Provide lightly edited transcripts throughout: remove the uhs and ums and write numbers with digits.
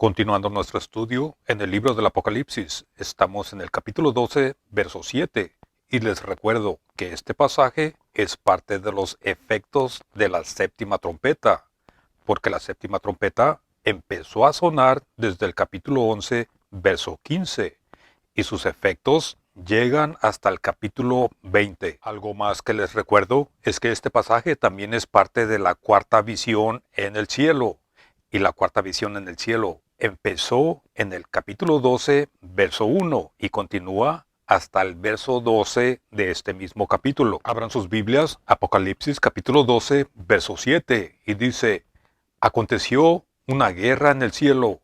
Continuando nuestro estudio en el libro del Apocalipsis, estamos en el capítulo 12, verso 7, y les recuerdo que este pasaje es parte de los efectos de la séptima trompeta, porque la séptima trompeta empezó a sonar desde el capítulo 11, verso 15, y sus efectos llegan hasta el capítulo 20. Algo más que les recuerdo es que este pasaje también es parte de la cuarta visión en el cielo, y la cuarta visión en el cielo empezó en el capítulo 12, verso 1 y continúa hasta el verso 12 de este mismo capítulo. Abran sus Biblias, Apocalipsis capítulo 12, verso 7, y dice: Aconteció una guerra en el cielo.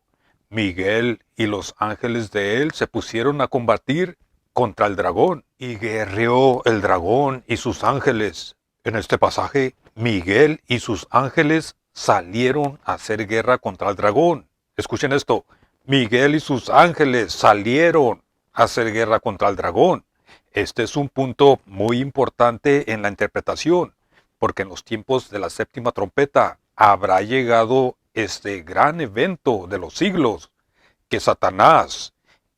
Miguel y los ángeles de él se pusieron a combatir contra el dragón, y guerreó el dragón y sus ángeles. En este pasaje, Miguel y sus ángeles salieron a hacer guerra contra el dragón. Escuchen esto: Miguel y sus ángeles salieron a hacer guerra contra el dragón. Este es un punto muy importante en la interpretación, porque en los tiempos de la séptima trompeta habrá llegado este gran evento de los siglos, que Satanás,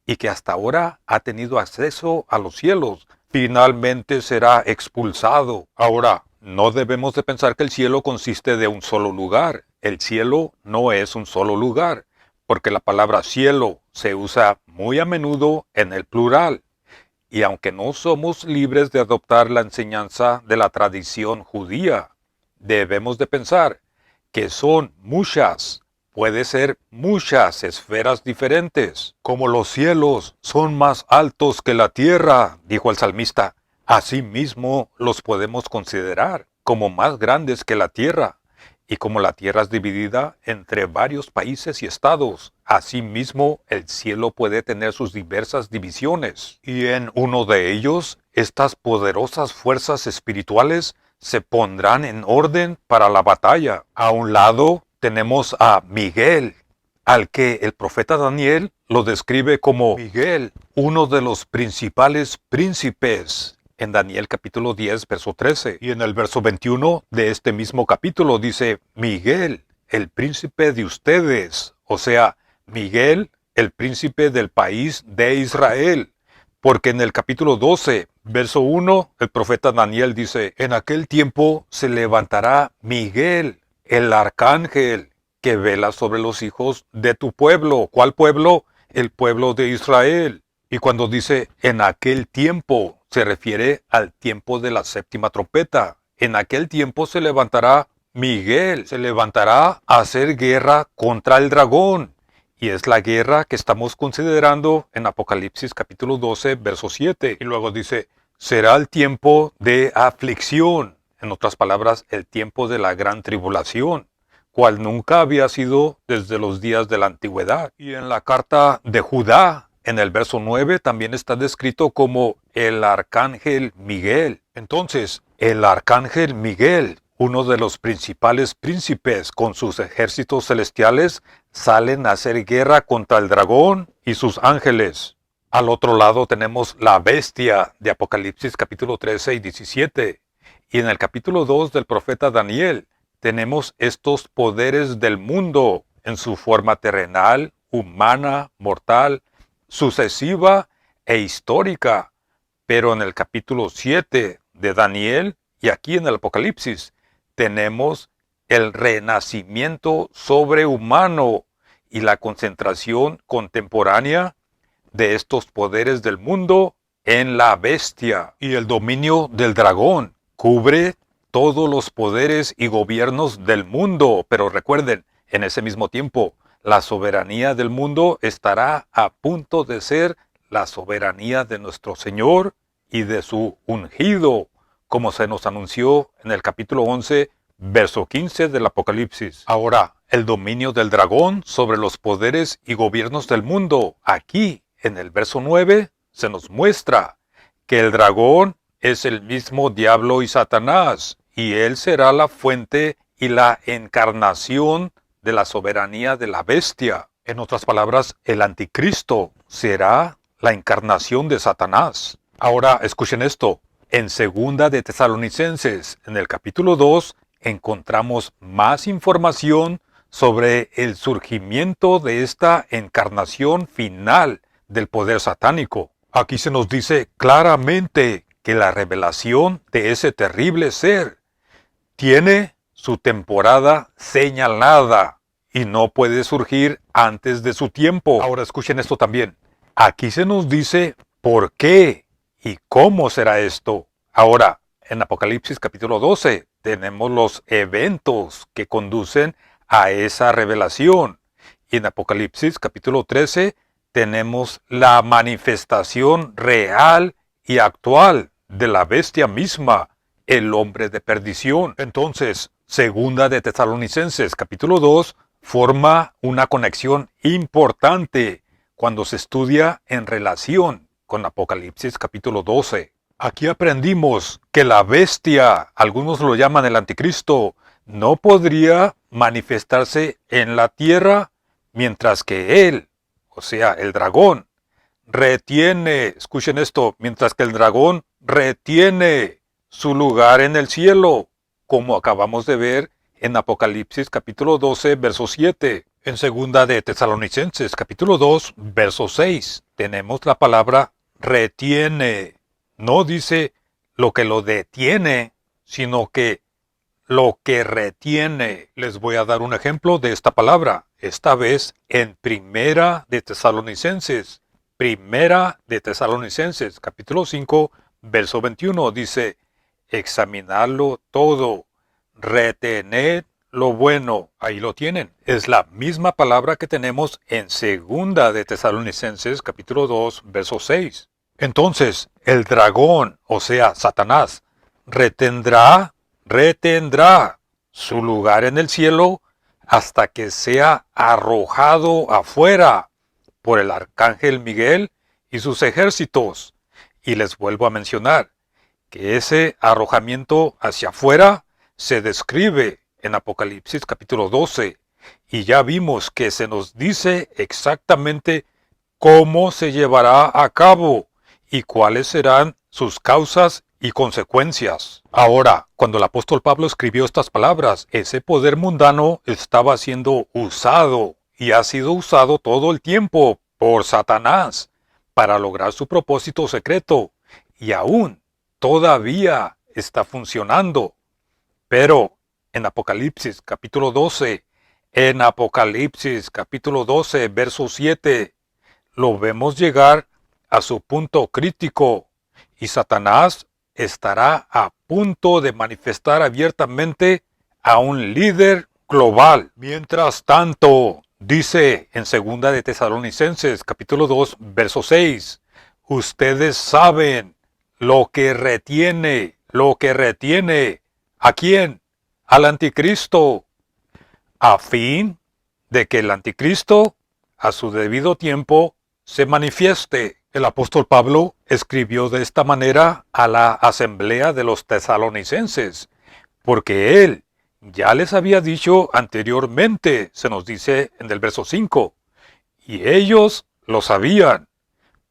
y que hasta ahora ha tenido acceso a los cielos, finalmente será expulsado. Ahora, no debemos de pensar que el cielo consiste de un solo lugar. El cielo no es un solo lugar, porque la palabra cielo se usa muy a menudo en el plural. Y aunque no somos libres de adoptar la enseñanza de la tradición judía, debemos de pensar que son muchas, puede ser muchas esferas diferentes. Como los cielos son más altos que la tierra, dijo el salmista, asimismo los podemos considerar como más grandes que la tierra. Y como la tierra es dividida entre varios países y estados, asimismo el cielo puede tener sus diversas divisiones. Y en uno de ellos, estas poderosas fuerzas espirituales se pondrán en orden para la batalla. A un lado tenemos a Miguel, al que el profeta Daniel lo describe como Miguel, uno de los principales príncipes, en Daniel capítulo 10, verso 13. Y en el verso 21 de este mismo capítulo dice: Miguel, el príncipe de ustedes, o sea, Miguel, el príncipe del país de Israel. Porque en el capítulo 12, verso 1, el profeta Daniel dice: En aquel tiempo se levantará Miguel, el arcángel, que vela sobre los hijos de tu pueblo. ¿Cuál pueblo? El pueblo de Israel. Y cuando dice en aquel tiempo, se refiere al tiempo de la séptima trompeta. En aquel tiempo se levantará Miguel, se levantará a hacer guerra contra el dragón. Y es la guerra que estamos considerando en Apocalipsis capítulo 12, verso 7. Y luego dice: será el tiempo de aflicción. En otras palabras, el tiempo de la gran tribulación, cual nunca había sido desde los días de la antigüedad. Y en la carta de Judá, en el verso 9, también está descrito como el arcángel Miguel. Entonces, el arcángel Miguel, uno de los principales príncipes con sus ejércitos celestiales, salen a hacer guerra contra el dragón y sus ángeles. Al otro lado tenemos la bestia de Apocalipsis capítulo 13 y 17. Y en el capítulo 2 del profeta Daniel tenemos estos poderes del mundo en su forma terrenal, humana, mortal, sucesiva e histórica. Pero en el capítulo 7 de Daniel y aquí en el Apocalipsis tenemos el renacimiento sobrehumano y la concentración contemporánea de estos poderes del mundo en la bestia. Y el dominio del dragón cubre todos los poderes y gobiernos del mundo. Pero recuerden, en ese mismo tiempo, la soberanía del mundo estará a punto de ser la soberanía de nuestro Señor y de su ungido, como se nos anunció en el capítulo 11, verso 15 del Apocalipsis. Ahora, el dominio del dragón sobre los poderes y gobiernos del mundo. Aquí, en el verso 9, se nos muestra que el dragón es el mismo diablo y Satanás, y él será la fuente y la encarnación de la soberanía de la bestia. En otras palabras, el anticristo será la encarnación de Satanás. Ahora, escuchen esto. En segunda de Tesalonicenses, en el capítulo 2, encontramos más información sobre el surgimiento de esta encarnación final del poder satánico. Aquí se nos dice claramente que la revelación de ese terrible ser tiene su temporada señalada y no puede surgir antes de su tiempo. Ahora escuchen esto también. Aquí se nos dice por qué y cómo será esto. Ahora, en Apocalipsis capítulo 12 tenemos los eventos que conducen a esa revelación. Y en Apocalipsis capítulo 13 tenemos la manifestación real y actual de la bestia misma, el hombre de perdición. Entonces, segunda de Tesalonicenses capítulo 2 forma una conexión importante cuando se estudia en relación con Apocalipsis capítulo 12. Aquí aprendimos que la bestia, algunos lo llaman el anticristo, no podría manifestarse en la tierra mientras que él, o sea, el dragón, retiene, escuchen esto, mientras que el dragón retiene su lugar en el cielo, como acabamos de ver en Apocalipsis capítulo 12, verso 7. En segunda de Tesalonicenses capítulo 2, verso 6, tenemos la palabra retiene. No dice lo que lo detiene, sino que lo que retiene. Les voy a dar un ejemplo de esta palabra, esta vez en Primera de Tesalonicenses. Primera de Tesalonicenses, capítulo 5, verso 21, dice, examinarlo todo, retened lo bueno. Ahí lo tienen. Es la misma palabra que tenemos en Segunda de Tesalonicenses, capítulo 2, verso 6. Entonces, el dragón, o sea, Satanás, retendrá su lugar en el cielo hasta que sea arrojado afuera por el arcángel Miguel y sus ejércitos. Y les vuelvo a mencionar que ese arrojamiento hacia afuera se describe en Apocalipsis capítulo 12, y ya vimos que se nos dice exactamente cómo se llevará a cabo y cuáles serán sus causas y consecuencias. Ahora, cuando el apóstol Pablo escribió estas palabras, ese poder mundano estaba siendo usado y ha sido usado todo el tiempo por Satanás para lograr su propósito secreto, y aún todavía está funcionando. Pero en Apocalipsis capítulo 12, verso 7, lo vemos llegar a su punto crítico y Satanás estará a punto de manifestar abiertamente a un líder global. Mientras tanto, dice en segunda de Tesalonicenses capítulo 2, verso 6, ustedes saben lo que retiene, ¿a quién? Al anticristo, a fin de que el anticristo, a su debido tiempo, se manifieste. El apóstol Pablo escribió de esta manera a la asamblea de los tesalonicenses, porque él ya les había dicho anteriormente, se nos dice en el verso 5, y ellos lo sabían,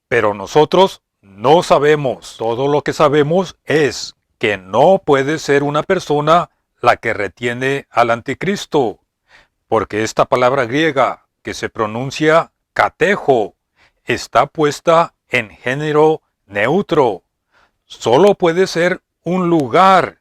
pero nosotros no sabemos. Todo lo que sabemos es que no puede ser una persona la que retiene al anticristo, porque esta palabra griega que se pronuncia katejo está puesta en género neutro. Solo puede ser un lugar,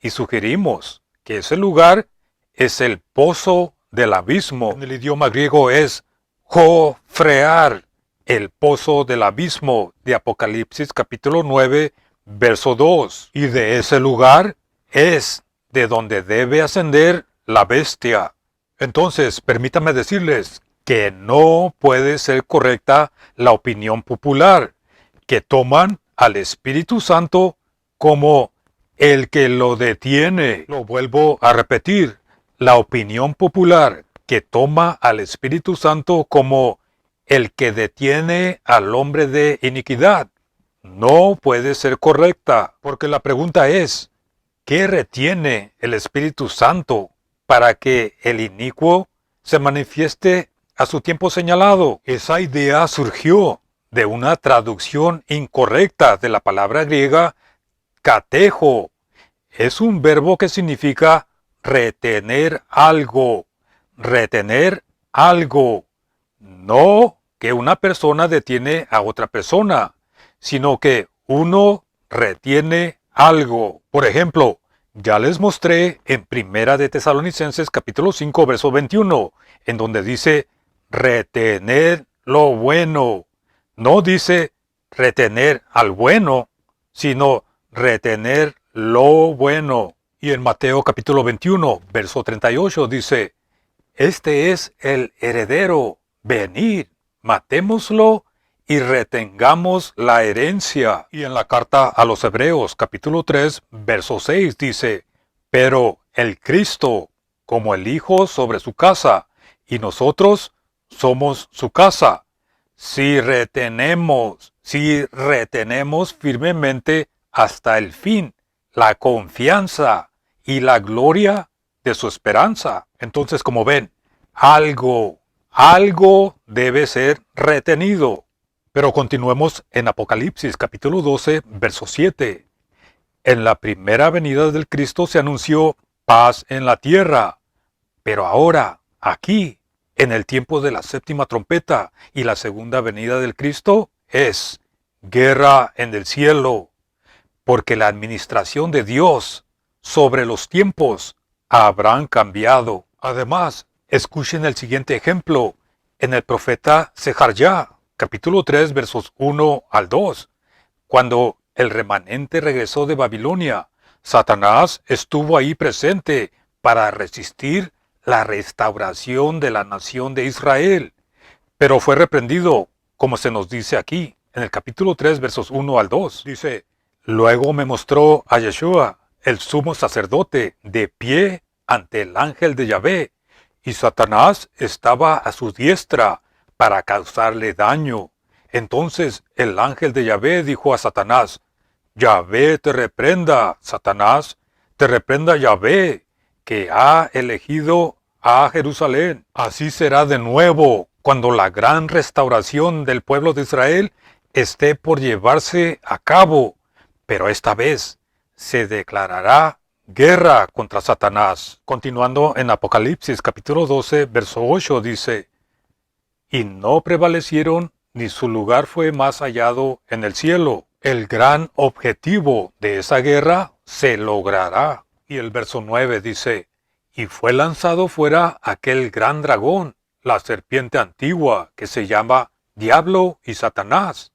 y sugerimos que ese lugar es el pozo del abismo. En el idioma griego es jofrear, el pozo del abismo de Apocalipsis capítulo 9, verso 2. Y de ese lugar es de donde debe ascender la bestia. Entonces, permítanme decirles que no puede ser correcta la opinión popular, que toman al Espíritu Santo como el que lo detiene. Lo vuelvo a repetir, la opinión popular que toma al Espíritu Santo como el que detiene al hombre de iniquidad no puede ser correcta, porque la pregunta es, ¿qué retiene el Espíritu Santo para que el inicuo se manifieste a su tiempo señalado? Esa idea surgió de una traducción incorrecta de la palabra griega katejo. Es un verbo que significa retener algo, retener algo. No que una persona detiene a otra persona, sino que uno retiene algo. Por ejemplo, ya les mostré en Primera de Tesalonicenses capítulo 5 verso 21, en donde dice retener lo bueno. No dice retener al bueno, sino retener lo bueno. Y en Mateo capítulo 21 verso 38 dice, este es el heredero, venid, matémoslo y retengamos la herencia. Y en la carta a los Hebreos, capítulo 3, verso 6 dice, pero el Cristo, como el Hijo sobre su casa, y nosotros somos su casa, si retenemos firmemente hasta el fin la confianza y la gloria de su esperanza. Entonces, como ven, algo debe ser retenido. Pero continuemos en Apocalipsis capítulo 12, verso 7. En la primera venida del Cristo se anunció paz en la tierra, pero ahora, aquí, en el tiempo de la séptima trompeta y la segunda venida del Cristo, es guerra en el cielo, porque la administración de Dios sobre los tiempos habrán cambiado. Además, escuchen el siguiente ejemplo en el profeta Sejarjá, capítulo 3, versos 1 al 2. Cuando el remanente regresó de Babilonia, Satanás estuvo ahí presente para resistir la restauración de la nación de Israel, pero fue reprendido, como se nos dice aquí, en el capítulo 3, versos 1 al 2. Dice, luego me mostró a Yeshua, el sumo sacerdote, de pie ante el ángel de Yahvé, y Satanás estaba a su diestra para causarle daño. Entonces el ángel de Yahvé dijo a Satanás, Yahvé te reprenda, Satanás, te reprenda Yahvé, que ha elegido a Jerusalén. Así será de nuevo cuando la gran restauración del pueblo de Israel esté por llevarse a cabo, pero esta vez se declarará guerra contra Satanás. Continuando en Apocalipsis capítulo 12, verso 8 dice, y no prevalecieron ni su lugar fue más hallado en el cielo. El gran objetivo de esa guerra se logrará. Y el verso 9 dice, y fue lanzado fuera aquel gran dragón, la serpiente antigua, que se llama Diablo y Satanás,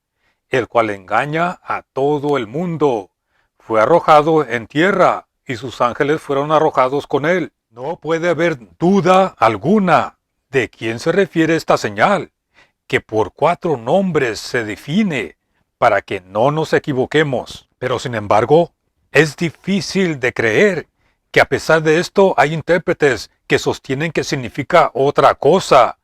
el cual engaña a todo el mundo. Fue arrojado en tierra, y sus ángeles fueron arrojados con él. No puede haber duda alguna de quién se refiere esta señal, que por 4 nombres se define, para que no nos equivoquemos. Pero sin embargo, es difícil de creer que a pesar de esto hay intérpretes que sostienen que significa otra cosa,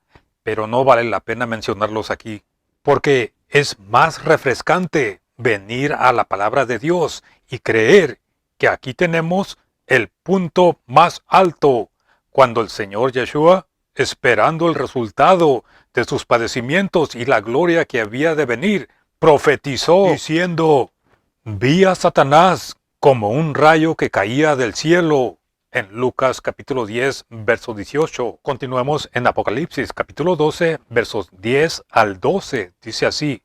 pero no vale la pena mencionarlos aquí, porque es más refrescante venir a la palabra de Dios y creer que aquí tenemos el punto más alto, cuando el Señor Yeshua, esperando el resultado de sus padecimientos y la gloria que había de venir, profetizó diciendo, vi a Satanás como un rayo que caía del cielo. En Lucas capítulo 10, verso 18. Continuemos en Apocalipsis capítulo 12, versos 10 al 12. Dice así,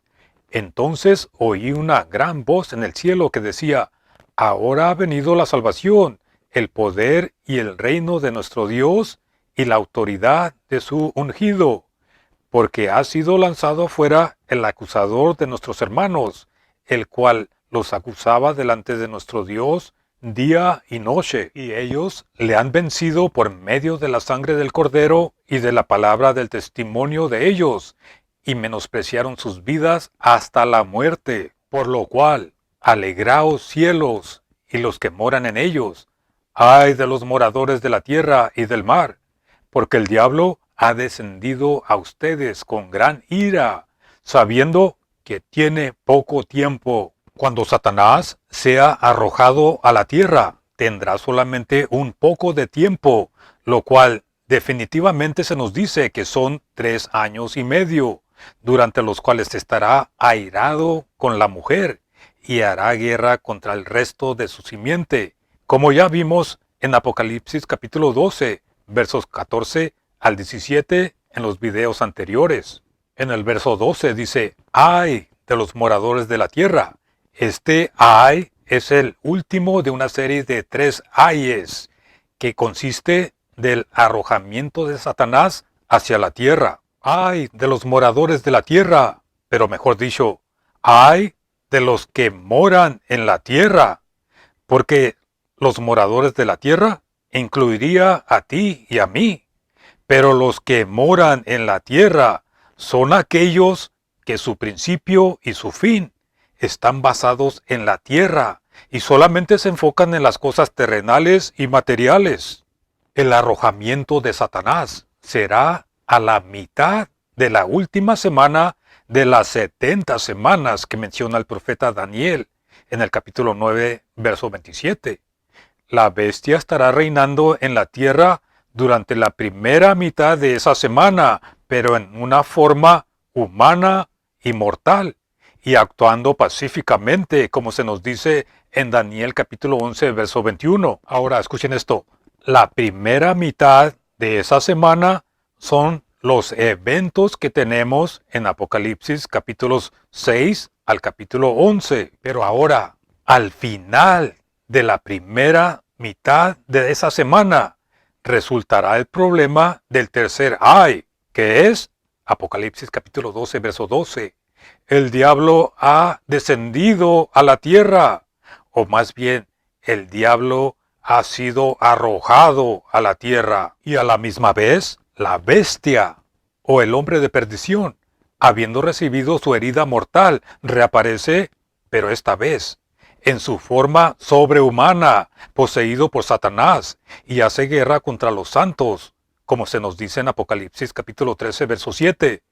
entonces oí una gran voz en el cielo que decía, ahora ha venido la salvación, el poder y el reino de nuestro Dios y la autoridad de su ungido, porque ha sido lanzado afuera el acusador de nuestros hermanos, el cual los acusaba delante de nuestro Dios día y noche, y ellos le han vencido por medio de la sangre del Cordero y de la palabra del testimonio de ellos, y menospreciaron sus vidas hasta la muerte. Por lo cual, alegraos cielos y los que moran en ellos. Ay de los moradores de la tierra y del mar, porque el diablo ha descendido a ustedes con gran ira, sabiendo que tiene poco tiempo. Cuando Satanás sea arrojado a la tierra, tendrá solamente un poco de tiempo, lo cual definitivamente se nos dice que son 3 años y medio, durante los cuales estará airado con la mujer y hará guerra contra el resto de su simiente, como ya vimos en Apocalipsis capítulo 12, versos 14 al 17 en los videos anteriores. En el verso 12 dice, ¡ay de los moradores de la tierra! Este ay es el último de una serie de 3 ayes, que consiste del arrojamiento de Satanás hacia la tierra. ¡Ay de los moradores de la tierra! Pero mejor dicho, ¡ay de los que moran en la tierra! Porque los moradores de la tierra incluiría a ti y a mí. Pero los que moran en la tierra son aquellos que su principio y su fin están basados en la tierra y solamente se enfocan en las cosas terrenales y materiales. El arrojamiento de Satanás será a la mitad de la última semana de las 70 semanas que menciona el profeta Daniel en el capítulo 9, verso 27. La bestia estará reinando en la tierra durante la primera mitad de esa semana, pero en una forma humana y mortal, y actuando pacíficamente, como se nos dice en Daniel capítulo 11, verso 21. Ahora, escuchen esto. La primera mitad de esa semana son los eventos que tenemos en Apocalipsis capítulos 6 al capítulo 11. Pero ahora, al final de la primera mitad de esa semana, resultará el problema del tercer ay, que es Apocalipsis capítulo 12, verso 12. El diablo ha descendido a la tierra, o más bien, el diablo ha sido arrojado a la tierra, y a la misma vez, la bestia, o el hombre de perdición, habiendo recibido su herida mortal, reaparece, pero esta vez en su forma sobrehumana, poseído por Satanás, y hace guerra contra los santos, como se nos dice en Apocalipsis capítulo 13, verso 7.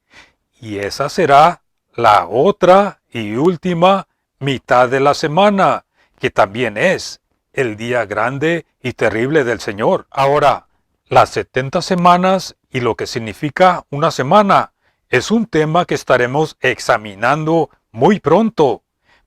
Y esa será la otra y última mitad de la semana, que también es el día grande y terrible del Señor. Ahora, las 70 semanas y lo que significa una semana es un tema que estaremos examinando muy pronto,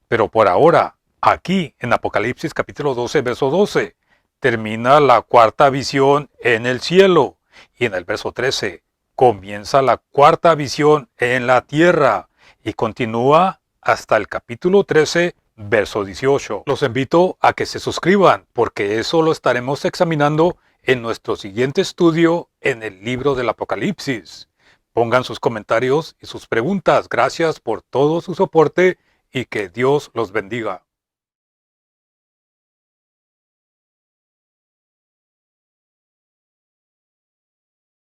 pero por ahora, aquí en Apocalipsis capítulo 12, verso 12, termina la cuarta visión en el cielo, y en el verso 13 comienza la cuarta visión en la tierra, y continúa hasta el capítulo 13, verso 18. Los invito a que se suscriban, porque eso lo estaremos examinando en nuestro siguiente estudio en el libro del Apocalipsis. Pongan sus comentarios y sus preguntas. Gracias por todo su soporte y que Dios los bendiga.